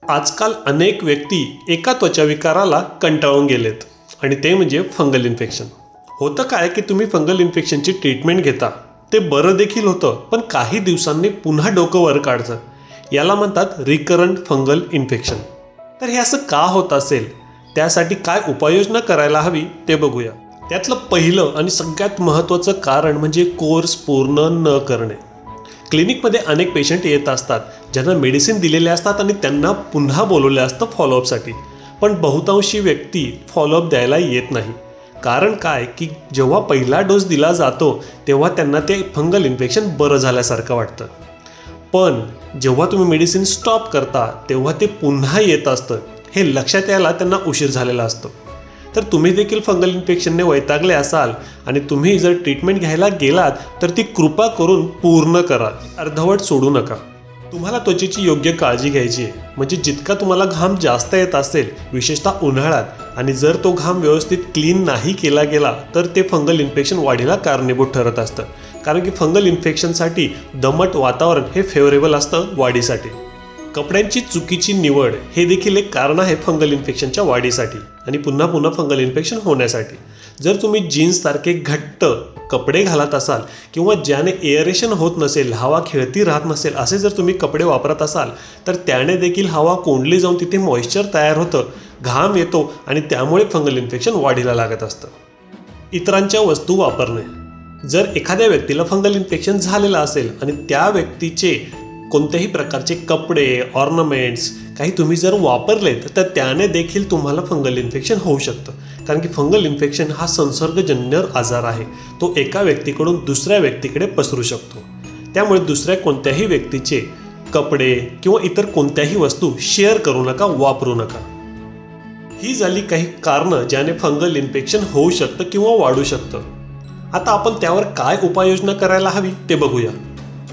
आजकाल अनेक व्यक्ती एका त्वचाविकाराला कंटाळून गेलेत आणि ते म्हणजे फंगल इन्फेक्शन. होतं काय की तुम्ही फंगल इन्फेक्शनची ट्रीटमेंट घेता, ते बरं देखील होतं, पण काही दिवसांनी पुन्हा डोकं वर काढतं. याला म्हणतात रिकरंट फंगल इन्फेक्शन. तर हे असं का होत असेल, त्यासाठी काय उपाययोजना करायला हवी ते बघूया. त्यातलं पहिलं आणि सगळ्यात महत्त्वाचं कारण म्हणजे कोर्स पूर्ण न करणे. क्लिनिकमध्ये अनेक पेशंट येत असतात ज्यांना मेडिसिन दिलेले असतात आणि त्यांना पुन्हा बोलवले असतं फॉलोअपसाठी, पण बहुतांशी व्यक्ती फॉलोअप द्यायला येत नाही. कारण काय की जेव्हा पहिला डोस दिला जातो तेव्हा त्यांना ते फंगल इन्फेक्शन बरं झाल्यासारखं वाटतं, पण जेव्हा तुम्ही मेडिसिन स्टॉप करता तेव्हा ते पुन्हा येत असतं. हे लक्षात यायला त्यांना उशीर झालेला असतो. तर तुम्ही देखील फंगल इन्फेक्शनने वैतागले असाल आणि तुम्ही जर ट्रीटमेंट घ्यायला गेलात तर ती कृपा करून पूर्ण करा, अर्धवट सोडू नका. तुम्हाला त्वचेची योग्य काळजी घ्यायची आहे, म्हणजे जितका तुम्हाला घाम जास्त येत असेल, विशेषतः उन्हाळ्यात, आणि जर तो घाम व्यवस्थित क्लीन नाही केला गेला तर ते फंगल इन्फेक्शन वाढीला कारणीभूत ठरत असतं. कारण की फंगल इन्फेक्शनसाठी दमट वातावरण हे फेवरेबल असतं वाढीसाठी. कपड्यांची चुकीची निवड हे देखील एक कारण आहे फंगल इन्फेक्शनच्या वाढीसाठी आणि पुन्हा पुन्हा फंगल इन्फेक्शन होण्यासाठी. जर तुम्ही जीन्ससारखे घट्ट कपडे घालत असाल किंवा ज्याने एअरेशन होत नसेल, हवा खेळती राहत नसेल, असे जर तुम्ही कपडे वापरत असाल तर त्याने देखील हवा कोंडली जाऊन तिथे मॉइश्चर तयार होतं, घाम येतो आणि त्यामुळे फंगल इन्फेक्शन वाढीला लागत असतं. इतरांच्या वस्तू वापरणे. जर एखाद्या व्यक्तीला फंगल इन्फेक्शन झालेलं असेल आणि त्या व्यक्तीचे कोणत्याही प्रकारचे कपडे, ऑर्नामेंट्स काही तुम्ही जर वापरलेत तर त्याने देखील तुम्हाला फंगल इन्फेक्शन होऊ शकतं. कारण की फंगल इन्फेक्शन हा संसर्गजन्य आजार आहे. तो एका व्यक्तीकडून दुसऱ्या व्यक्तीकडे पसरू शकतो. त्यामुळे दुसऱ्या कोणत्याही व्यक्तीचे कपडे किंवा इतर कोणत्याही वस्तू शेअर करू नका, वापरू नका. ही झाली काही कारणं ज्याने फंगल इन्फेक्शन होऊ शकतं किंवा वाढू शकतं. आता आपण त्यावर काय उपाययोजना करायला हवी ते बघूया.